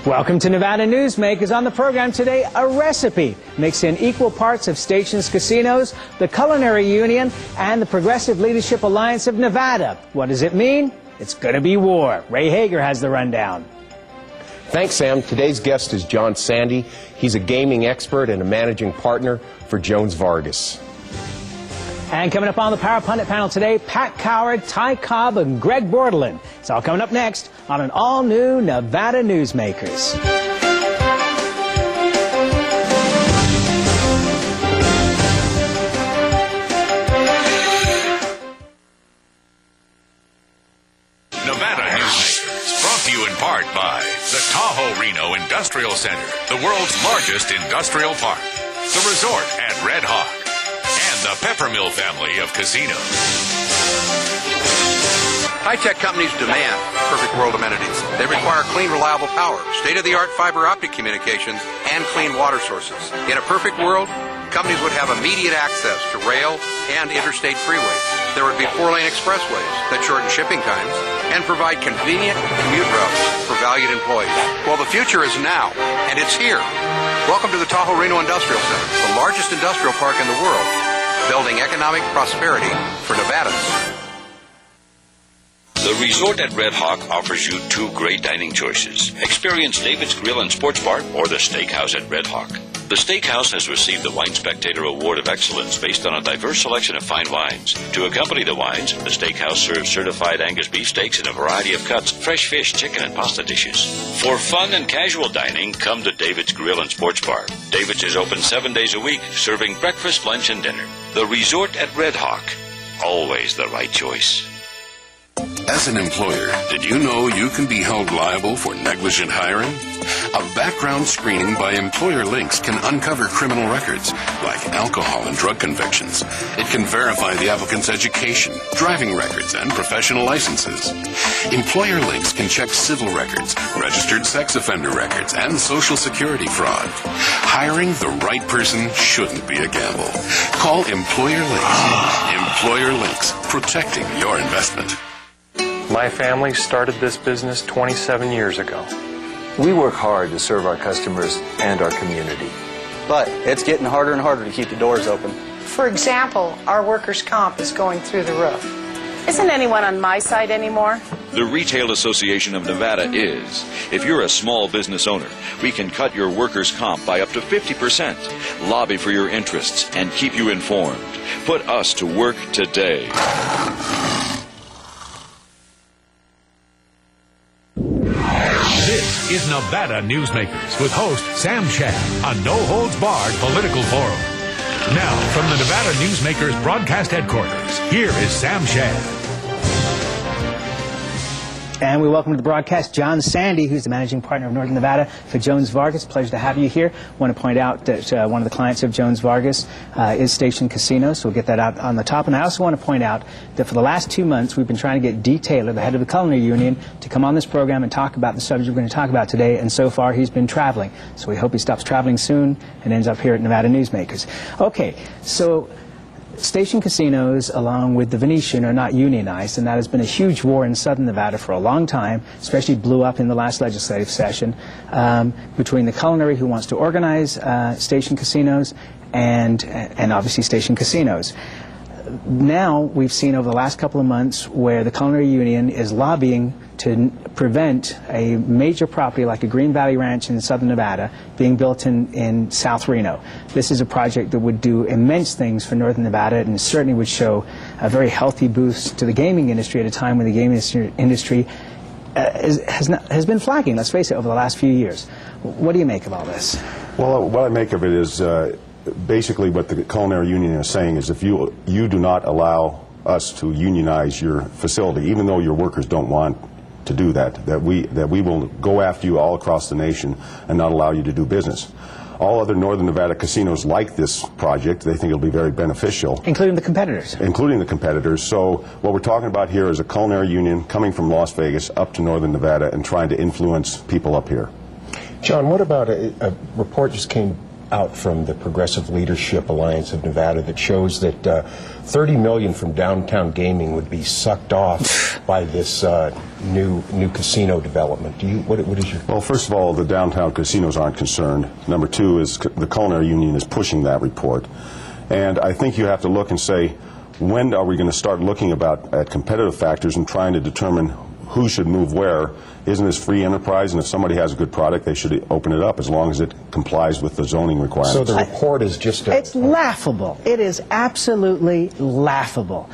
Welcome to Nevada Newsmakers. On the program today, a recipe. Mix in equal parts of Stations Casinos, the Culinary Union, and the Progressive Leadership Alliance of Nevada. What does it mean? It's going to be war. Ray Hagar has the rundown. Thanks, Sam. Today's guest is John Sande. He's a gaming expert and a managing partner for Jones Vargas. And coming up on the Power Pundit panel today, Pat Coward, Ty Cobb, and Greg Bortolin. It's all coming up next on an all-new Nevada Newsmakers. Nevada Newsmakers, brought to you in part by the Tahoe Reno Industrial Center, the world's largest industrial park, the resort at Red Hawk, and the Peppermill family of casinos. High-tech companies demand perfect world amenities. They require clean, reliable power, state-of-the-art fiber optic communications, and clean water sources. In a perfect world, companies would have immediate access to rail and interstate freeways. There would be 4-lane expressways that shorten shipping times and provide convenient commute routes for valued employees. Well, the future is now, and it's here. Welcome to the Tahoe Reno Industrial Center, the largest industrial park in the world, building economic prosperity for Nevadans. The resort at Red Hawk offers you 2 great dining choices. Experience David's Grill and Sports Bar or the Steakhouse at Red Hawk. The Steakhouse has received the Wine Spectator Award of Excellence based on a diverse selection of fine wines. To accompany the wines, the Steakhouse serves certified Angus beef steaks in a variety of cuts, fresh fish, chicken, and pasta dishes. For fun and casual dining, come to David's Grill and Sports Bar. David's is open 7 days a week, serving breakfast, lunch, and dinner. The resort at Red Hawk. Always the right choice. As an employer, did you know you can be held liable for negligent hiring? A background screening by Employer Links can uncover criminal records, like alcohol and drug convictions. It can verify the applicant's education, driving records, and professional licenses. Employer Links can check civil records, registered sex offender records, and Social Security fraud. Hiring the right person shouldn't be a gamble. Call Employer Links. Employer Links, protecting your investment. My family started this business 27 years ago. We work hard to serve our customers and our community. But it's getting harder and harder to keep the doors open. For example, our workers' comp is going through the roof. Isn't anyone on my side anymore? The Retail Association of Nevada is. If you're a small business owner, we can cut your workers' comp by up to 50%, lobby for your interests, and keep you informed. Put us to work today. This is Nevada Newsmakers with host Sam Shad, a no-holds-barred political forum. Now, from the Nevada Newsmakers broadcast headquarters, here is Sam Shad. And we welcome to the broadcast John Sande, who's the managing partner of Northern Nevada for Jones Vargas. Pleasure to have you here. I want to point out that one of the clients of Jones Vargas is Station Casinos, so we'll get that out on the top. And I also want to point out that for the last 2 months, we've been trying to get D. Taylor, the head of the Culinary Union, to come on this program and talk about the subject we're going to talk about today. And so far, he's been traveling. So we hope he stops traveling soon and ends up here at Nevada Newsmakers. Okay, so Station Casinos, along with the Venetian, are not unionized, and that has been a huge war in southern Nevada for a long time, especially blew up in the last legislative session, between the Culinary, who wants to organize Station Casinos, and obviously Station Casinos. Now we've seen over the last couple of months where the Culinary Union is lobbying to prevent a major property like a Green Valley Ranch in southern Nevada being built in South Reno. This is a project that would do immense things for northern Nevada and certainly would show a very healthy boost to the gaming industry at a time when the gaming industry has been flagging, let's face it, over the last few years. What do you make of all this? Well, what I make of it is basically what the Culinary Union is saying is if you do not allow us to unionize your facility, even though your workers don't want to do that we will go after you all across the nation and not allow you to do business. All other Northern Nevada casinos like this project. They think it'll be very beneficial. Including the competitors. Including the competitors. So what we're talking about here is a Culinary Union coming from Las Vegas up to Northern Nevada and trying to influence people up here. John, what about a report just came out from the Progressive Leadership Alliance of Nevada that shows that $30 million from downtown gaming would be sucked off by this new casino development? What is your... Well, first of all, the downtown casinos aren't concerned. Number two is the Culinary Union is pushing that report. And I think you have to look and say, when are we going to start looking at competitive factors and trying to determine who should move where? Isn't this free enterprise? And if somebody has a good product, they should open it up as long as it complies with the zoning requirements. So the report is just It's laughable. It is absolutely laughable.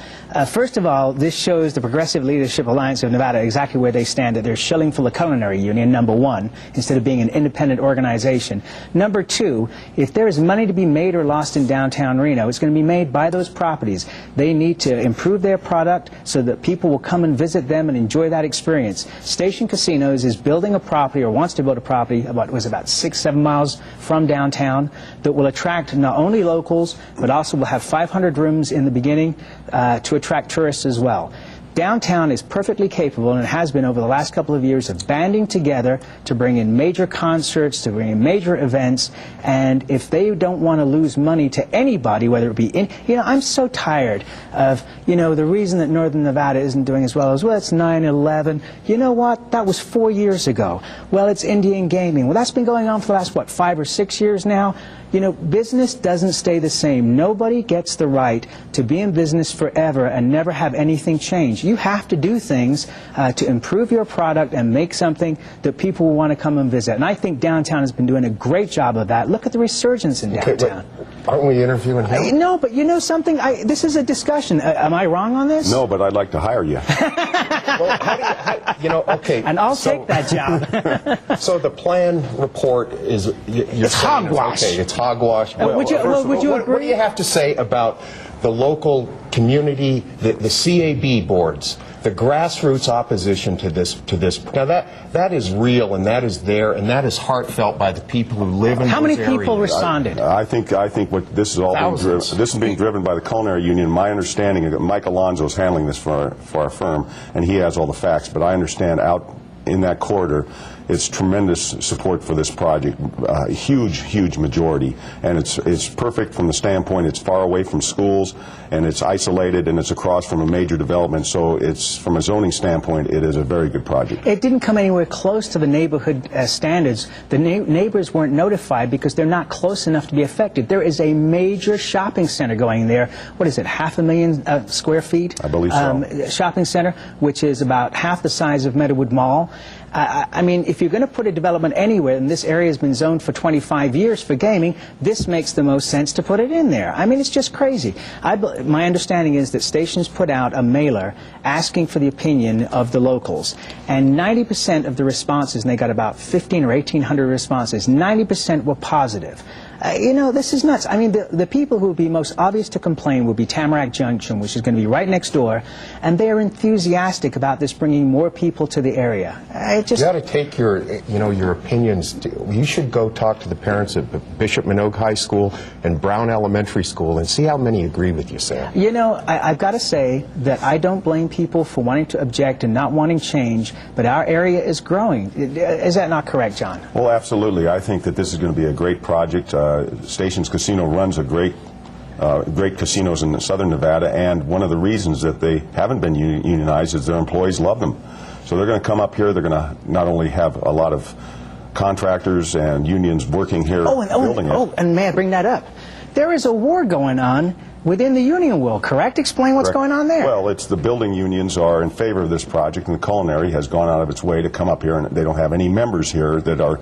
First of all, this shows the Progressive Leadership Alliance of Nevada exactly where they stand, that they're shilling for the Culinary Union, number one, instead of being an independent organization. Number two, if there is money to be made or lost in downtown Reno, it's going to be made by those properties. They need to improve their product so that people will come and visit them and enjoy that experience. Station Casinos is building a property, or wants to build a property, about 6-7 miles from downtown, that will attract not only locals, but also will have 500 rooms in the beginning to attract tourists as well. Downtown is perfectly capable, and it has been over the last couple of years, of banding together to bring in major concerts, to bring in major events, and if they don't want to lose money to anybody, whether it be in, I'm so tired of, the reason that Northern Nevada isn't doing as well as, well, it's 9/11. You know what? That was 4 years ago. Well, it's Indian gaming. Well, that's been going on for the last, 5 or 6 years now. Business doesn't stay the same. Nobody gets the right to be in business forever and never have anything change. You have to do things to improve your product and make something that people will want to come and visit. And I think downtown has been doing a great job of that. Look at the resurgence in downtown. Aren't we interviewing him? No, but you know something? This is a discussion. Am I wrong on this? No, but I'd like to hire you. Well, okay. And I'll take that job. So the plan report is... It's hogwash. Okay, it's hogwash. Would you agree? What do you have to say about the local community, the CAB boards, the grassroots opposition to this? Now that is real, and that is there, and that is heartfelt by the people who live in those areas. How many people responded? I think what this is all being driven. This is being driven by the Culinary Union. My understanding is that Mike Alonso is handling this for our firm, and he has all the facts. But I understand out in that corridor, it's tremendous support for this project, huge majority, and it's perfect from the standpoint it's far away from schools, and it's isolated, and it's across from a major development, so it's, from a zoning standpoint, it is a very good project. It didn't come anywhere close to the neighborhood standards. The neighbors weren't notified because they're not close enough to be affected. There is a major shopping center going there. What is it, 500,000 square feet? I believe so. Shopping center, which is about half the size of Meadowood Mall. I mean, if you're going to put a development anywhere, and this area has been zoned for 25 years for gaming, this makes the most sense to put it in there. I mean, it's just crazy. My understanding is that stations put out a mailer asking for the opinion of the locals, and 90% of the responses, and they got about 1,500 or 1,800 responses, 90% were positive. This is nuts. I mean, the people who would be most obvious to complain would be Tamarack Junction, which is going to be right next door, and they're enthusiastic about this bringing more people to the area. You got to take your opinions. You should go talk to the parents at Bishop Minogue High School and Brown Elementary School and see how many agree with you, Sam. I've got to say that I don't blame people for wanting to object and not wanting change, but our area is growing. Is that not correct, John? Well, absolutely. I think that this is going to be a great project. Stations Casino runs a great casinos in southern Nevada, and one of the reasons that they haven't been unionized is their employees love them. So they're going to come up here. They're going to not only have a lot of contractors and unions working here building it. Oh, and may I bring that up? There is a war going on within the union world, correct? Explain what's going on there. Well, it's the building unions are in favor of this project, and the Culinary has gone out of its way to come up here, and they don't have any members here that are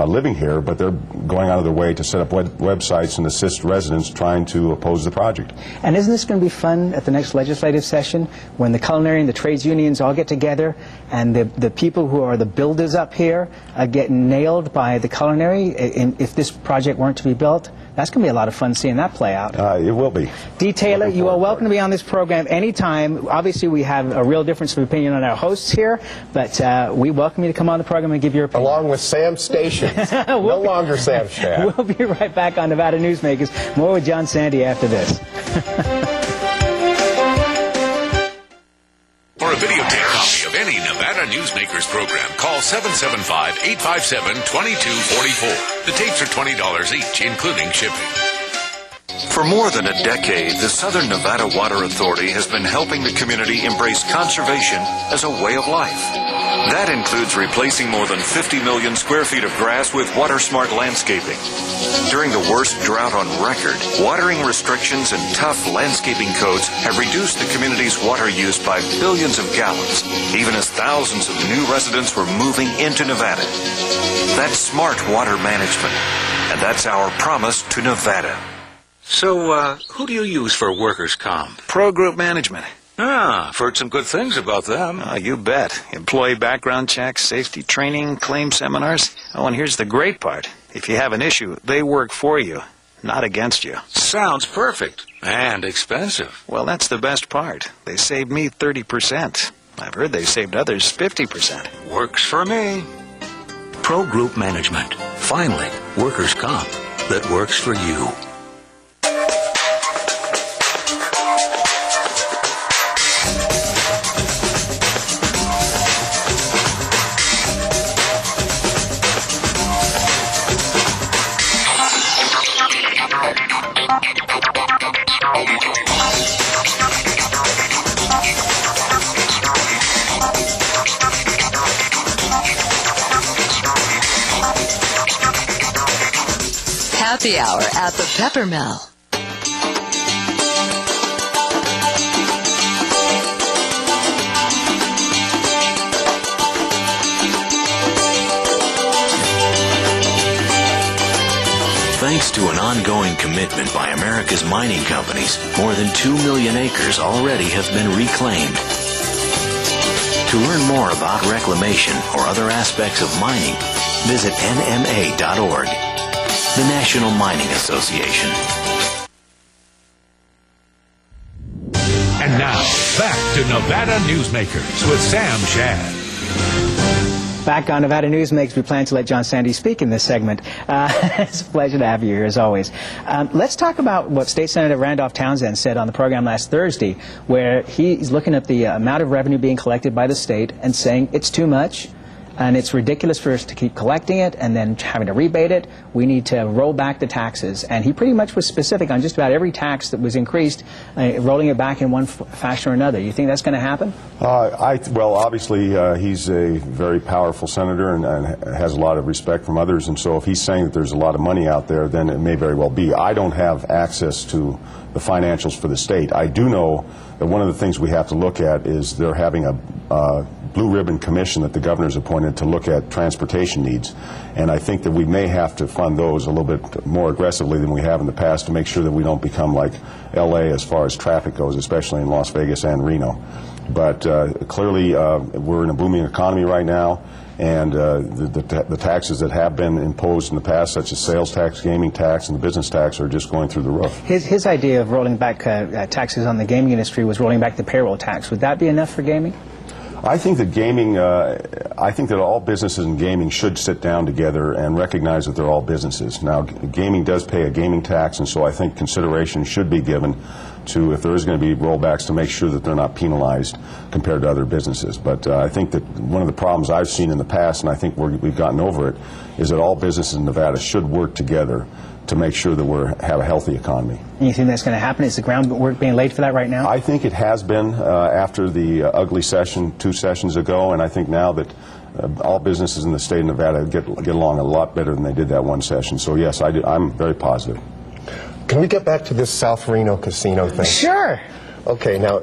living here, but they're going out of their way to set up websites and assist residents trying to oppose the project. And isn't this going to be fun at the next legislative session when the Culinary and the trades unions all get together and the people who are the builders up here get nailed by the Culinary if this project weren't to be built? That's going to be a lot of fun seeing that play out. It will be. Dee Taylor, you are welcome to be on this program anytime. Obviously, we have a real difference of opinion on our hosts here, but we welcome you to come on the program and give your opinion. Along with Sam Stations. No longer Sam Shad. We'll be right back on Nevada Newsmakers. More with John Sande after this. For a videotape copy of any Nevada Newsmakers program, call 775-857-2244. The tapes are $20 each, including shipping. For more than a decade, the Southern Nevada Water Authority has been helping the community embrace conservation as a way of life. That includes replacing more than 50 million square feet of grass with water-smart landscaping. During the worst drought on record, watering restrictions and tough landscaping codes have reduced the community's water use by billions of gallons, even as thousands of new residents were moving into Nevada. That's smart water management, and that's our promise to Nevada. So, who do you use for workers' comp? Pro Group Management. Ah, I've heard some good things about them. You bet. Employee background checks, safety training, claim seminars. Oh, and here's the great part. If you have an issue, they work for you, not against you. Sounds perfect. And expensive. Well, that's the best part. They saved me 30%. I've heard they saved others 50%. Works for me. Pro Group Management. Finally, workers' comp that works for you. Happy hour at the Peppermill. Thanks to an ongoing commitment by America's mining companies, more than 2 million acres already have been reclaimed. To learn more about reclamation or other aspects of mining, visit nma.org. The National Mining Association. And now, back to Nevada Newsmakers with Sam Shad. Back on Nevada Newsmakers, we plan to let John Sande speak in this segment. It's a pleasure to have you here, as always. Let's talk about what State Senator Randolph Townsend said on the program last Thursday, where he's looking at the amount of revenue being collected by the state and saying it's too much. And it's ridiculous for us to keep collecting it and then having to rebate it. We need to roll back the taxes. And he pretty much was specific on just about every tax that was increased, rolling it back in one fashion or another. You think that's going to happen? Well, obviously, he's a very powerful senator and has a lot of respect from others. And so if he's saying that there's a lot of money out there, then it may very well be. I don't have access to the financials for the state. I do know that one of the things we have to look at is they're having a blue ribbon commission that the governor's appointed to look at transportation needs. And I think that we may have to fund those a little bit more aggressively than we have in the past to make sure that we don't become like L.A. as far as traffic goes, especially in Las Vegas and Reno. But clearly, we're in a booming economy right now, and the taxes that have been imposed in the past, such as sales tax, gaming tax, and the business tax, are just going through the roof. His idea of rolling back taxes on the gaming industry was rolling back the payroll tax. Would that be enough for gaming? I think that gaming, I think that all businesses in gaming should sit down together and recognize that they're all businesses. Now, gaming does pay a gaming tax, and so I think consideration should be given to, if there is going to be rollbacks, to make sure that they're not penalized compared to other businesses. But I think that one of the problems I've seen in the past, and I think we've gotten over it, is that all businesses in Nevada should work together to make sure that we have a healthy economy. And you think that's going to happen? Is the groundwork being laid for that right now? I think it has been after the ugly session 2 sessions ago, and I think now that all businesses in the state of Nevada get along a lot better than they did that one session. So yes, I'm very positive. Can we get back to this South Reno casino thing? Sure. Okay, now,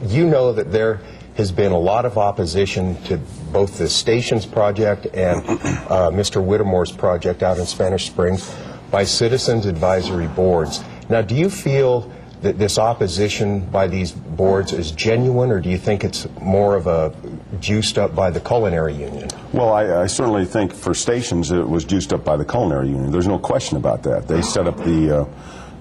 you know that there has been a lot of opposition to both the station's project and Mr. Whittemore's project out in Spanish Springs by citizens advisory boards. Now, do you feel that this opposition by these boards is genuine, or do you think it's more of a juiced up by the culinary union? Well, I certainly think for stations it was juiced up by the culinary union. There's no question about that. They set up the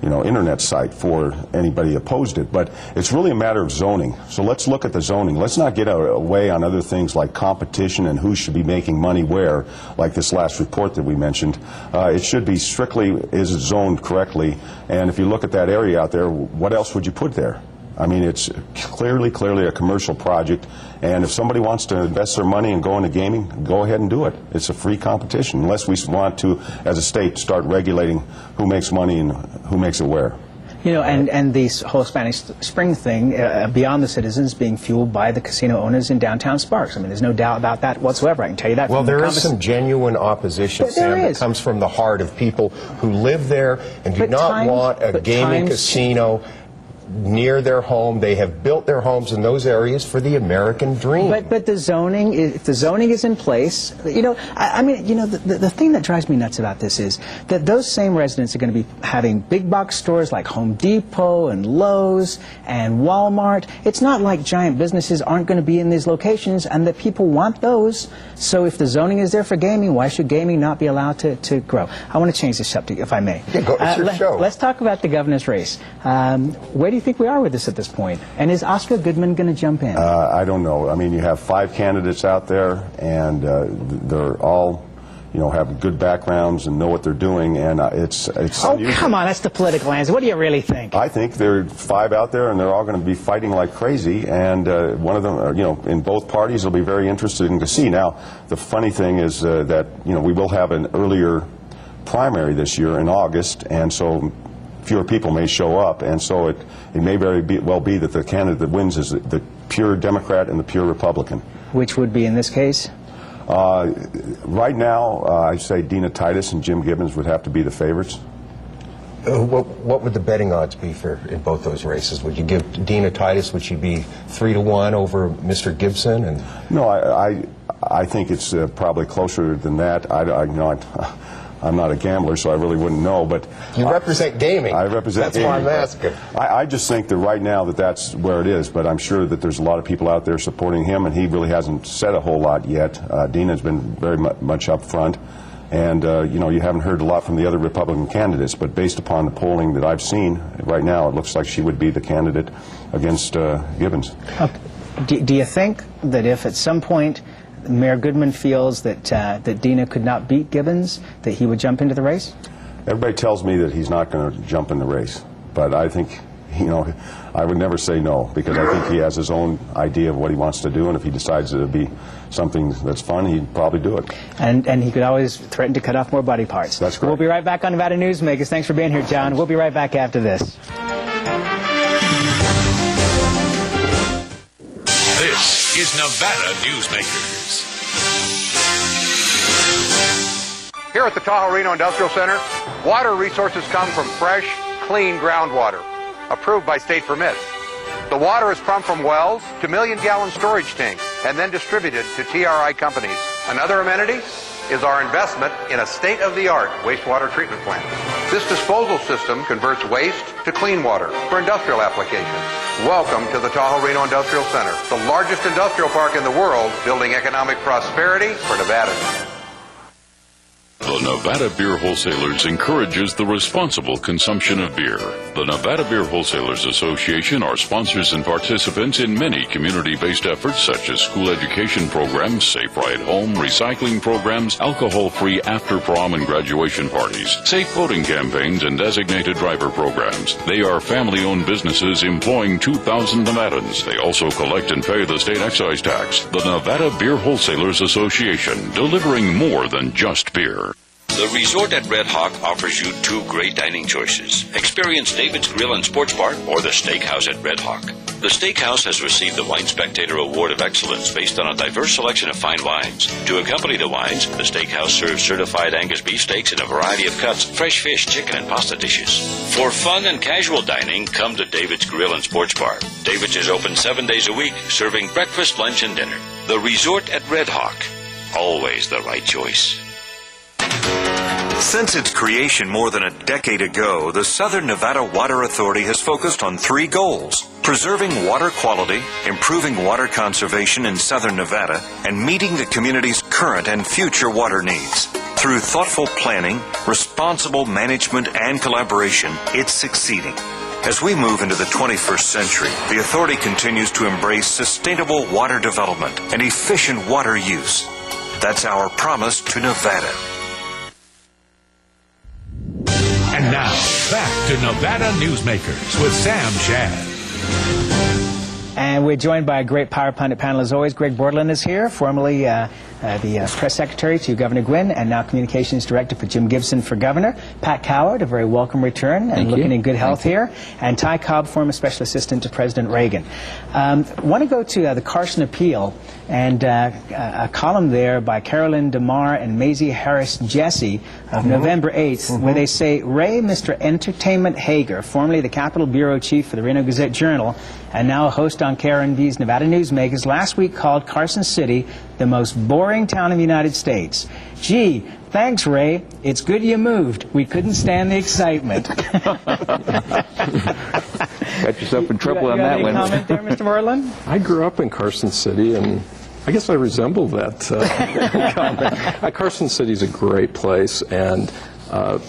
internet site for anybody opposed it, but it's really a matter of zoning. So let's look at the zoning. Let's not get away on other things like competition and who should be making money where, like this last report that we mentioned. It should be strictly, is it zoned correctly? And if you look at that area out there, what else would you put there? I mean, it's clearly a commercial project, and if somebody wants to invest their money and go into gaming, go ahead and do it. It's a free competition, unless we want to, as a state, start regulating who makes money and who makes it where. You know, and the whole Spanish Spring thing, beyond the citizens, being fueled by the casino owners in downtown Sparks. I mean, there's no doubt about that whatsoever. I can tell you that. Well, there is some genuine opposition, Sam, that comes from the heart of people who live there and do not want a gaming casino near their home. They have built their homes in those areas for the American dream. But the zoning, if the zoning is in place, you know, I mean, you know, the thing that drives me nuts about this is that those same residents are going to be having big box stores like Home Depot and Lowe's and Walmart. It's not like giant businesses aren't going to be in these locations and that people want those. So if the zoning is there for gaming, why should gaming not be allowed to grow? I want to change the subject, if I may. Yeah, it's your show. Let's talk about the governor's race. Where do you think we are with this at this point? And is Oscar Goodman going to jump in? I don't know. I mean, you have 5 candidates out there, and they're all, you know, have good backgrounds and know what they're doing, and it's unusual. Come on, that's the political answer. What do you really think? I think there are 5 out there, and they're all going to be fighting like crazy, and one of them, you know, in both parties will be very interested to see. Now, the funny thing is that, you know, we will have an earlier primary this year in August, and so fewer people may show up, and so it may very well be that the candidate that wins is the pure Democrat and the pure Republican. Which would be in this case? Right now, I'd say Dina Titus and Jim Gibbons would have to be the favorites. What would the betting odds be for in both those races? Would you give Dina Titus, would she be 3-1 over Mr. Gibson? And no, I think it's probably closer than that. I'm not a gambler, so I really wouldn't know. But you represent gaming. I represent gaming. That's why I'm asking. I just think that right now that's where it is. But I'm sure that there's a lot of people out there supporting him, and he really hasn't said a whole lot yet. Dina's been very much up front, and you know, you haven't heard a lot from the other Republican candidates. But based upon the polling that I've seen right now, it looks like she would be the candidate against Gibbons. Okay. Do you think that if at some point Mayor Goodman feels that that Dina could not beat Gibbons, that he would jump into the race? Everybody tells me that he's not going to jump in the race, but I think, you know, I would never say no, because I think he has his own idea of what he wants to do, and if he decides it would be something that's fun, he'd probably do it. And he could always threaten to cut off more body parts. That's correct. We'll be right back on Nevada Newsmakers. Thanks for being here, John. We'll be right back after this. This is Nevada Newsmakers. Here at the Tahoe Reno Industrial Center, water resources come from fresh, clean groundwater, approved by state permits. The water is pumped from wells to million-gallon storage tanks and then distributed to TRI companies. Another amenity is our investment in a state-of-the-art wastewater treatment plant. This disposal system converts waste to clean water for industrial applications. Welcome to the Tahoe Reno Industrial Center, the largest industrial park in the world, building economic prosperity for Nevada. The Nevada Beer Wholesalers encourages the responsible consumption of beer. The Nevada Beer Wholesalers Association are sponsors and participants in many community-based efforts such as school education programs, safe ride home, recycling programs, alcohol-free after-prom and graduation parties, safe voting campaigns, and designated driver programs. They are family-owned businesses employing 2,000 Nevadans. They also collect and pay the state excise tax. The Nevada Beer Wholesalers Association, delivering more than just beer. The Resort at Red Hawk offers you 2 great dining choices. Experience David's Grill and Sports Bar or the Steakhouse at Red Hawk. The Steakhouse has received the Wine Spectator Award of Excellence based on a diverse selection of fine wines. To accompany the wines, the Steakhouse serves certified Angus beef steaks in a variety of cuts, fresh fish, chicken, and pasta dishes. For fun and casual dining, come to David's Grill and Sports Bar. David's is open 7 days a week, serving breakfast, lunch, and dinner. The Resort at Red Hawk. Always the right choice. Since its creation more than a decade ago, the Southern Nevada Water Authority has focused on 3 goals: preserving water quality, improving water conservation in Southern Nevada, and meeting the community's current and future water needs. Through thoughtful planning, responsible management, and collaboration, it's succeeding. As we move into the 21st century, the authority continues to embrace sustainable water development and efficient water use. That's our promise to Nevada. And now, back to Nevada Newsmakers with Sam Shad. And we're joined by a great Power Pundit panel as always. Greg Bortolin is here, formerly the press secretary to Governor Gwynn, and now communications director for Jim Gibson for governor. Pat Coward, a very welcome return, and looking in good health here. And Ty Cobb, former special assistant to President Reagan. Want to go to the Carson Appeal, and a column there by Carolyn DeMar and Maisie Harris Jesse of November 8th, where they say, Ray, Mr. Entertainment Hagar, formerly the Capitol Bureau Chief for the Reno Gazette Journal, and now a host on KRNV's Nevada Newsmakers, last week called Carson City the most boring town in the United States. Gee, thanks, Ray. It's good you moved. We couldn't stand the excitement. Got yourself in trouble on that one. Comment there, Mr. Bortolin? I grew up in Carson City, and I guess I resemble that comment. Carson City is a great place, and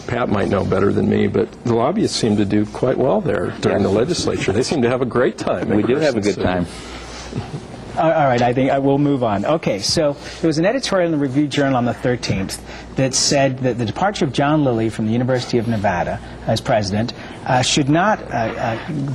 Pat might know better than me, but the lobbyists seem to do quite well there during the legislature. They seem to have a great time. We do have a good time. All right, I think I will move on. Okay, so there was an editorial in the Review Journal on the 13th that said that the departure of John Lilly from the University of Nevada as president should not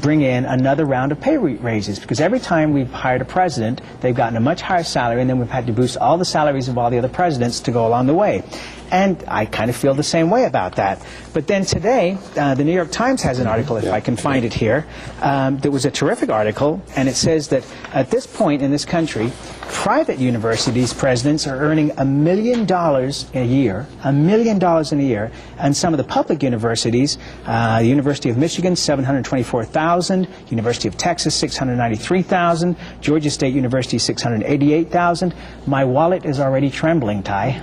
bring in another round of pay raises, because every time we've hired a president, they've gotten a much higher salary, and then we've had to boost all the salaries of all the other presidents to go along the way. And I kind of feel the same way about that. But then today, the New York Times has an article, if I can find it here, that was a terrific article, and it says that at this point in this country, private universities presidents are earning $1 million a year, $1 million in a year, and some of the public universities, the University of Michigan, $724,000, University of Texas, $693,000, Georgia State University, $688,000. My wallet is already trembling, Ty.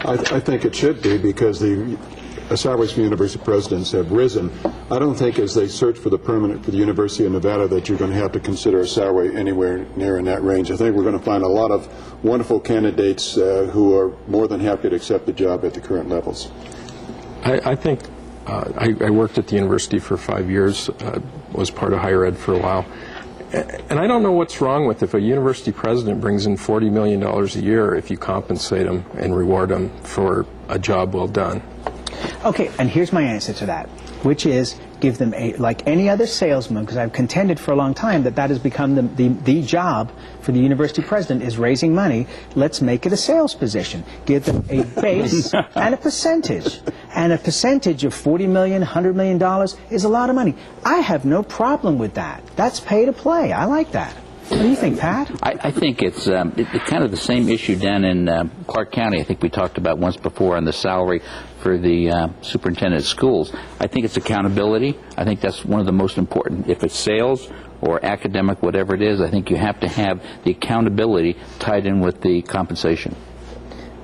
I think it should be, because the salaries for university presidents have risen. I don't think as they search for the permanent for the University of Nevada that you're going to have to consider a salary anywhere near in that range. I think we're going to find a lot of wonderful candidates who are more than happy to accept the job at the current levels. I think I worked at the university for 5 years, was part of higher ed for a while. And I don't know what's wrong with if a university president brings in $40 million a year if you compensate them and reward them for a job well done. Okay, and here's my answer to that, which is give them like any other salesman, because I've contended for a long time that has become the job for the university president is raising money. Let's make it a sales position. Give them a base and a percentage. And a percentage of $40 million, $100 million is a lot of money. I have no problem with that. That's pay to play. I like that. What do you think, Pat? I think it's kind of the same issue down in Clark County. I think we talked about once before on the salary for the superintendent of schools. I think it's accountability. I think that's one of the most important. If it's sales or academic, whatever it is, I think you have to have the accountability tied in with the compensation.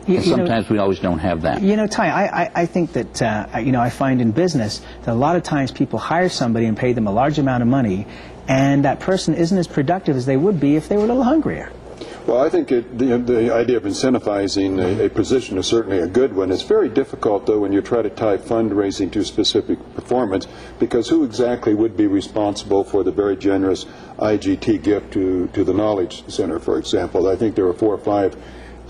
And sometimes we always don't have that. You know, Ty, I think that, I find in business that a lot of times people hire somebody and pay them a large amount of money, and that person isn't as productive as they would be if they were a little hungrier. Well, I think the idea of incentivizing a position is certainly a good one. It's very difficult, though, when you try to tie fundraising to specific performance, because who exactly would be responsible for the very generous IGT gift to the Knowledge Center, for example? I think there are 4 or 5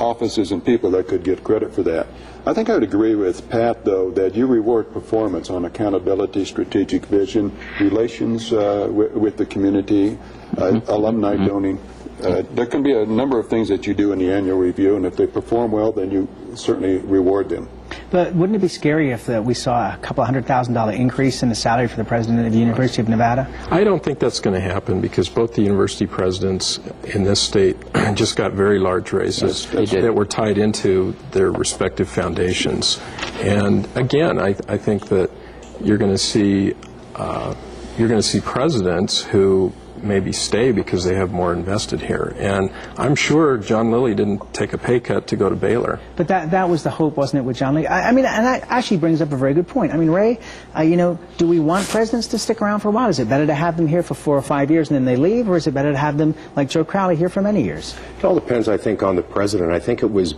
offices and people that could get credit for that. I think I would agree with Pat, though, that you reward performance on accountability, strategic vision, relations with the community, alumni donating. There can be a number of things that you do in the annual review, and if they perform well, then you certainly reward them. But wouldn't it be scary if we saw a couple $100,000 increase in the salary for the president of the University of Nevada? I don't think that's going to happen, because both the university presidents in this state just got very large raises that were tied into their respective foundations. And again, I think that you're going to see presidents who maybe stay because they have more invested here. And I'm sure John Lilly didn't take a pay cut to go to Baylor. But that was the hope, wasn't it, with John Lilly? I mean, and that actually brings up a very good point. I mean, Ray, do we want presidents to stick around for a while? Is it better to have them here for 4 or 5 years and then they leave, or is it better to have them, like Joe Crowley, here for many years? It all depends, I think, on the president. I think it was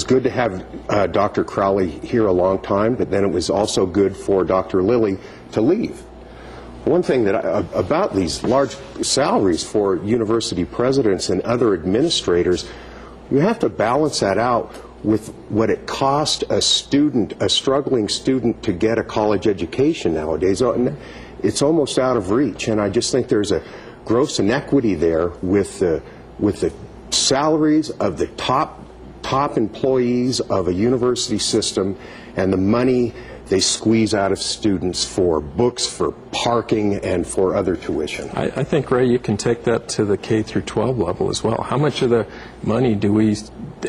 good to have Dr. Crowley here a long time, but then it was also good for Dr. Lilly to leave. One thing that about these large salaries for university presidents and other administrators, you have to balance that out with what it costs a struggling student to get a college education nowadays. It's almost out of reach, and I just think there's a gross inequity there with the salaries of the top top employees of a university system and the money they squeeze out of students for books, for parking, and for other tuition. I think, Ray, you can take that to the K through 12 level as well. How much of the money do we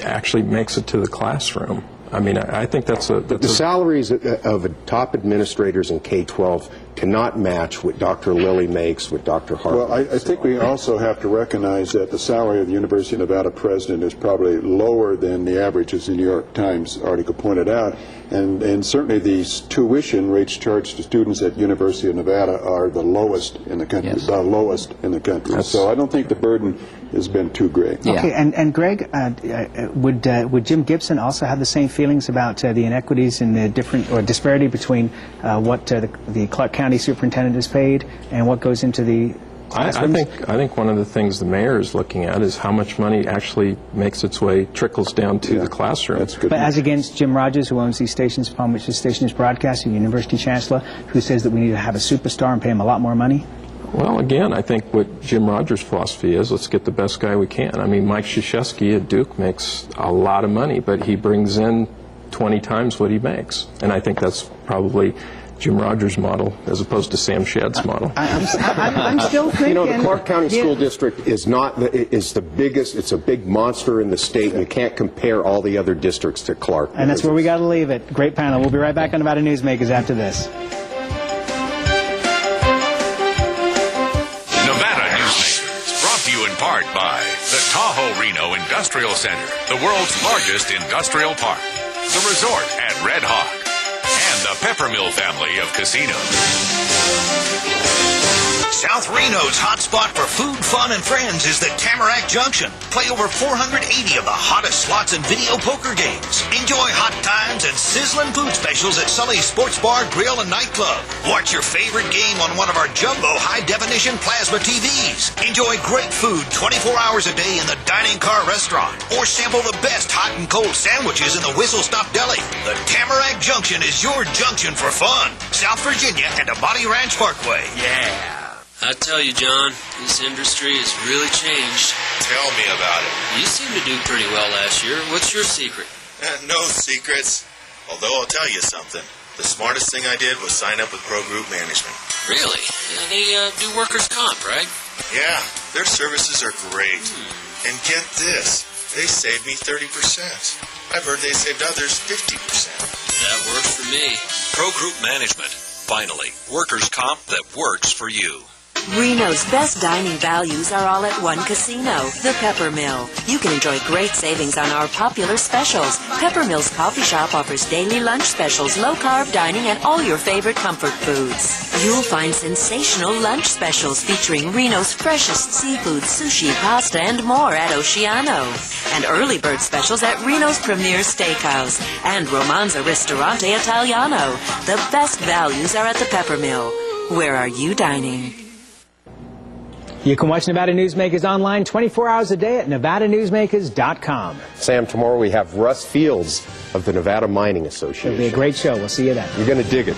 actually makes it to the classroom? I mean, I think that's the salaries of top administrators in K-12 cannot match what Dr. Lilly makes, what Dr. Hart Well, I think we also have to recognize that the salary of the University of Nevada president is probably lower than the average, as the New York Times article pointed out. And certainly these tuition rates charged to students at University of Nevada are the lowest in the country. Yes. The lowest in the country. So I don't think the burden has been too great. Yeah. Okay, and Greg, would Jim Gibson also have the same feelings about the inequities and the different or disparity between what the Clark County superintendent is paid and what goes into the I think one of the things the mayor is looking at is how much money actually makes its way, trickles down to the classroom. That's good. But as against Jim Rogers, who owns these stations upon which the station is broadcasting, university chancellor, who says that we need to have a superstar and pay him a lot more money? Well, again, I think what Jim Rogers' philosophy is, let's get the best guy we can. I mean, Mike Krzyzewski at Duke makes a lot of money, but he brings in 20 times what he makes. And I think that's probably Jim Rogers' model as opposed to Sam Shad's model. I'm still thinking. You know, the Clark County School District is the biggest. It's a big monster in the state. You can't compare all the other districts to Clark. And that's where we got to leave it. Great panel. We'll be right back on Nevada Newsmakers after this. Nevada Newsmakers, brought to you in part by the Tahoe Reno Industrial Center, the world's largest industrial park, the resort at Red Hawk, and the Peppermill family of casinos. South Reno's hotspot for food, fun, and friends is the Tamarack Junction. Play over 480 of the hottest slots and video poker games. Enjoy hot times and sizzling food specials at Sully's Sports Bar, Grill, and Nightclub. Watch your favorite game on one of our jumbo high-definition plasma TVs. Enjoy great food 24 hours a day in the Dining Car Restaurant. Or sample the best hot and cold sandwiches in the Whistle Stop Deli. The Tamarack Junction is your junction for fun. South Virginia and Amati Ranch Parkway. Yeah. I tell you, John, this industry has really changed. Tell me about it. You seem to do pretty well last year. What's your secret? No secrets. Although I'll tell you something. The smartest thing I did was sign up with Pro Group Management. Really? Yeah, they do workers' comp, right? Yeah, their services are great. And get this, they saved me 30%. I've heard they saved others 50%. That works for me. Pro Group Management. Finally, workers' comp that works for you. Reno's best dining values are all at one casino, the Peppermill. You can enjoy great savings on our popular specials. Peppermill's coffee shop offers daily lunch specials, low-carb dining, and all your favorite comfort foods. You'll find sensational lunch specials featuring Reno's freshest seafood, sushi, pasta, and more at Oceano. And early bird specials at Reno's Premier Steakhouse and Romanza Ristorante Italiano. The best values are at the Peppermill. Where are you dining? You can watch Nevada Newsmakers online 24 hours a day at NevadaNewsmakers.com. Sam, tomorrow we have Russ Fields of the Nevada Mining Association. It'll be a great show. We'll see you then. You're going to dig it.